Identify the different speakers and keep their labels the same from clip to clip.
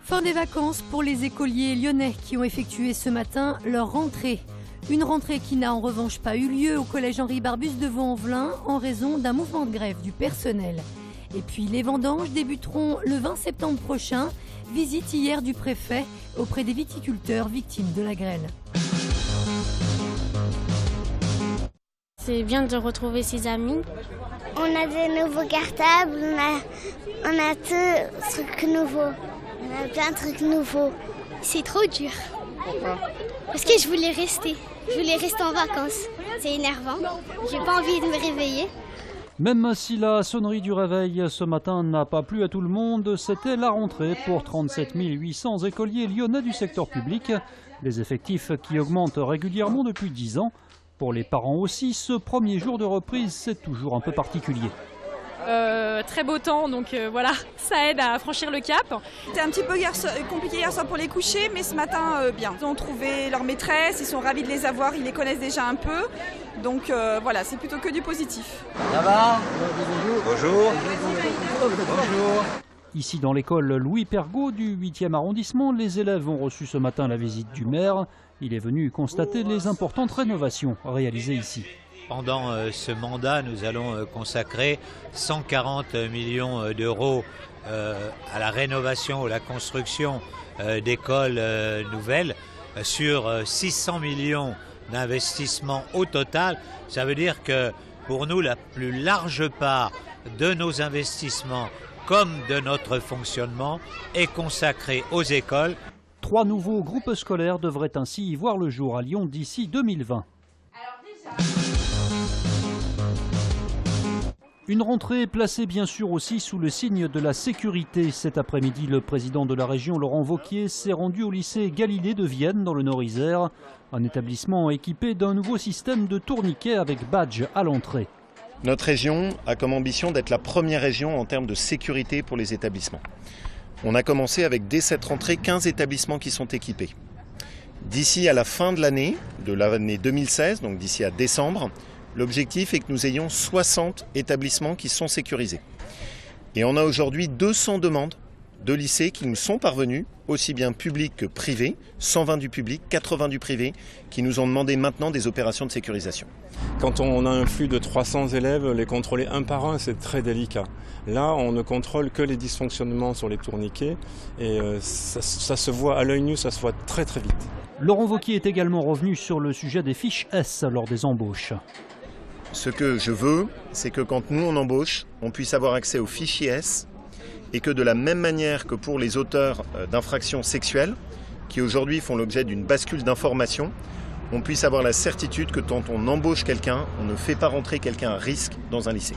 Speaker 1: Fin des vacances pour les écoliers lyonnais qui ont effectué ce matin leur rentrée. Une rentrée qui n'a en revanche pas eu lieu au collège Henri Barbus de Vaux-en-Velin en raison d'un mouvement de grève du personnel. Et puis les vendanges débuteront le 20 septembre prochain. Visite hier du préfet auprès des viticulteurs victimes de la grêle.
Speaker 2: C'est bien de retrouver ses amis.
Speaker 3: On a des nouveaux cartables, on a tout trucs nouveaux. On a plein de trucs nouveaux.
Speaker 2: C'est trop dur.
Speaker 4: Pourquoi ?
Speaker 2: Parce que je voulais rester. Je voulais rester en vacances. C'est énervant. J'ai pas envie de me réveiller.
Speaker 5: Même si la sonnerie du réveil ce matin n'a pas plu à tout le monde, c'était la rentrée pour 37 800 écoliers lyonnais du secteur public. Des effectifs qui augmentent régulièrement depuis 10 ans. Pour les parents aussi, ce premier jour de reprise, c'est toujours un peu particulier.
Speaker 6: Très beau temps, donc voilà, ça aide à franchir le cap.
Speaker 7: C'était un petit peu compliqué hier soir pour les coucher, mais ce matin, bien. Ils ont trouvé leur maîtresse, ils sont ravis de les avoir, ils les connaissent déjà un peu. Donc voilà, c'est plutôt que du positif.
Speaker 8: Ça va ?
Speaker 4: Bonjour.
Speaker 8: Bonjour.
Speaker 5: Ici dans l'école Louis Pergaud du 8e arrondissement, les élèves ont reçu ce matin la visite du maire. Il est venu constater les importantes rénovations réalisées ici.
Speaker 9: Pendant ce mandat, nous allons consacrer 140 millions d'euros à la rénovation ou la construction d'écoles nouvelles sur 600 millions d'investissements au total. Ça veut dire que pour nous, la plus large part de nos investissements comme de notre fonctionnement est consacrée aux écoles.
Speaker 5: 3 nouveaux groupes scolaires devraient ainsi y voir le jour à Lyon d'ici 2020. Une rentrée placée bien sûr aussi sous le signe de la sécurité. Cet après-midi, le président de la région, Laurent Wauquiez, s'est rendu au lycée Galilée de Vienne, dans le Nord-Isère. Un établissement équipé d'un nouveau système de tourniquet avec badge à l'entrée.
Speaker 10: Notre région a comme ambition d'être la première région en termes de sécurité pour les établissements. On a commencé avec dès cette rentrée 15 établissements qui sont équipés. D'ici à la fin de l'année 2016, donc d'ici à décembre, l'objectif est que nous ayons 60 établissements qui sont sécurisés. Et on a aujourd'hui 200 demandes de lycées qui nous sont parvenus, aussi bien publics que privés, 120 du public, 80 du privé, qui nous ont demandé maintenant des opérations de sécurisation.
Speaker 11: Quand on a un flux de 300 élèves, les contrôler un par un, c'est très délicat. Là, on ne contrôle que les dysfonctionnements sur les tourniquets et ça se voit à l'œil nu, ça se voit très très vite.
Speaker 5: Laurent Wauquiez est également revenu sur le sujet des fiches S lors des embauches.
Speaker 10: Ce que je veux, c'est que quand nous on embauche, on puisse avoir accès aux fichiers S et que de la même manière que pour les auteurs d'infractions sexuelles, qui aujourd'hui font l'objet d'une bascule d'informations, on puisse avoir la certitude que quand on embauche quelqu'un, on ne fait pas rentrer quelqu'un à risque dans un lycée.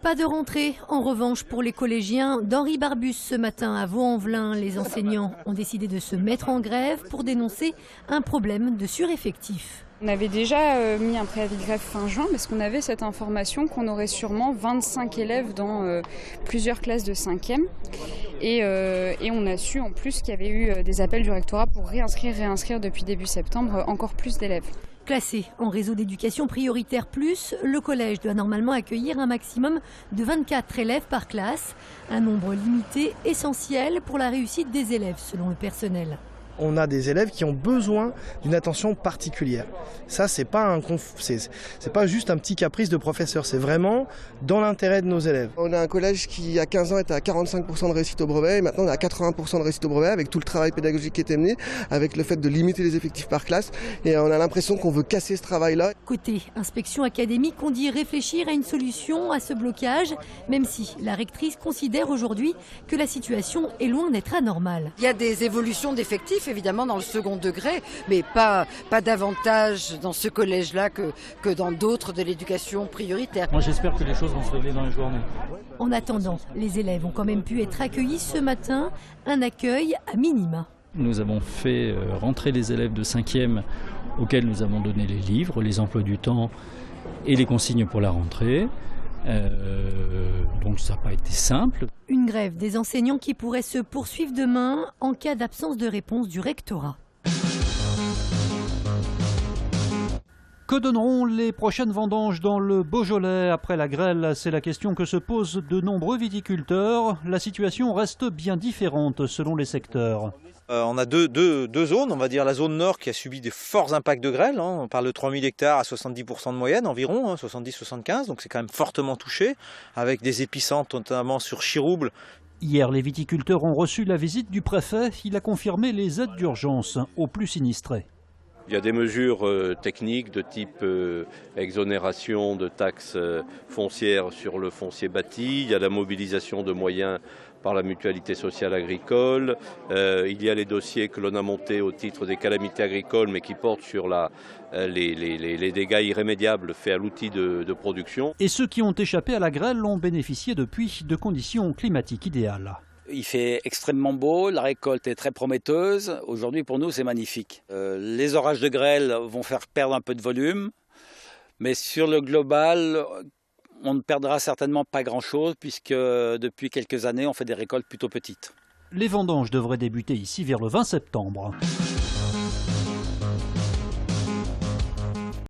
Speaker 1: Pas de rentrée, en revanche, pour les collégiens d'Henri Barbus ce matin à Vaux-en-Velin. Les enseignants ont décidé de se mettre en grève pour dénoncer un problème de sureffectif.
Speaker 6: On avait déjà mis un préavis de grève fin juin parce qu'on avait cette information qu'on aurait sûrement 25 élèves dans plusieurs classes de 5e. Et on a su en plus qu'il y avait eu des appels du rectorat pour réinscrire depuis début septembre encore plus d'élèves.
Speaker 1: Classé en réseau d'éducation prioritaire plus, le collège doit normalement accueillir un maximum de 24 élèves par classe. Un nombre limité essentiel pour la réussite des élèves selon le personnel.
Speaker 4: On a des élèves qui ont besoin d'une attention particulière. Ça, c'est pas juste un petit caprice de professeur, c'est vraiment dans l'intérêt de nos élèves.
Speaker 12: On a un collège qui, il y a 15 ans, était à 45% de réussite au brevet, et maintenant on est à 80% de réussite au brevet, avec tout le travail pédagogique qui est mené, avec le fait de limiter les effectifs par classe, et on a l'impression qu'on veut casser ce travail-là.
Speaker 1: Côté inspection académique, on dit réfléchir à une solution à ce blocage, même si la rectrice considère aujourd'hui que la situation est loin d'être anormale.
Speaker 13: Il y a des évolutions d'effectifs, évidemment, dans le second degré, mais pas davantage dans ce collège-là que dans d'autres de l'éducation prioritaire.
Speaker 5: Moi, j'espère que les choses vont se régler dans les journées.
Speaker 1: En attendant, les élèves ont quand même pu être accueillis ce matin, un accueil à minima.
Speaker 14: Nous avons fait rentrer les élèves de 5e auxquels nous avons donné les livres, les emplois du temps et les consignes pour la rentrée. Donc ça n'a pas été simple.
Speaker 1: Une grève des enseignants qui pourrait se poursuivre demain en cas d'absence de réponse du rectorat.
Speaker 5: Que donneront les prochaines vendanges dans le Beaujolais après la grêle? C'est la question que se posent de nombreux viticulteurs. La situation reste bien différente selon les secteurs.
Speaker 15: On a deux zones, on va dire la zone nord qui a subi des forts impacts de grêle, on parle de 3000 hectares à 70% de moyenne environ, 70-75, donc c'est quand même fortement touché, avec des épicentres notamment sur Chirouble.
Speaker 5: Hier, les viticulteurs ont reçu la visite du préfet. Il a confirmé les aides d'urgence aux plus sinistrés.
Speaker 16: Il y a des mesures techniques de type exonération de taxes foncières sur le foncier bâti, il y a la mobilisation de moyens par la mutualité sociale agricole, il y a les dossiers que l'on a montés au titre des calamités agricoles mais qui portent sur les dégâts irrémédiables faits à l'outil de production.
Speaker 5: Et ceux qui ont échappé à la grêle ont bénéficié depuis de conditions climatiques idéales.
Speaker 17: Il fait extrêmement beau, la récolte est très prometteuse. Aujourd'hui, pour nous, c'est magnifique. Les orages de grêle vont faire perdre un peu de volume, mais sur le global, on ne perdra certainement pas grand-chose puisque depuis quelques années, on fait des récoltes plutôt petites.
Speaker 5: Les vendanges devraient débuter ici vers le 20 septembre.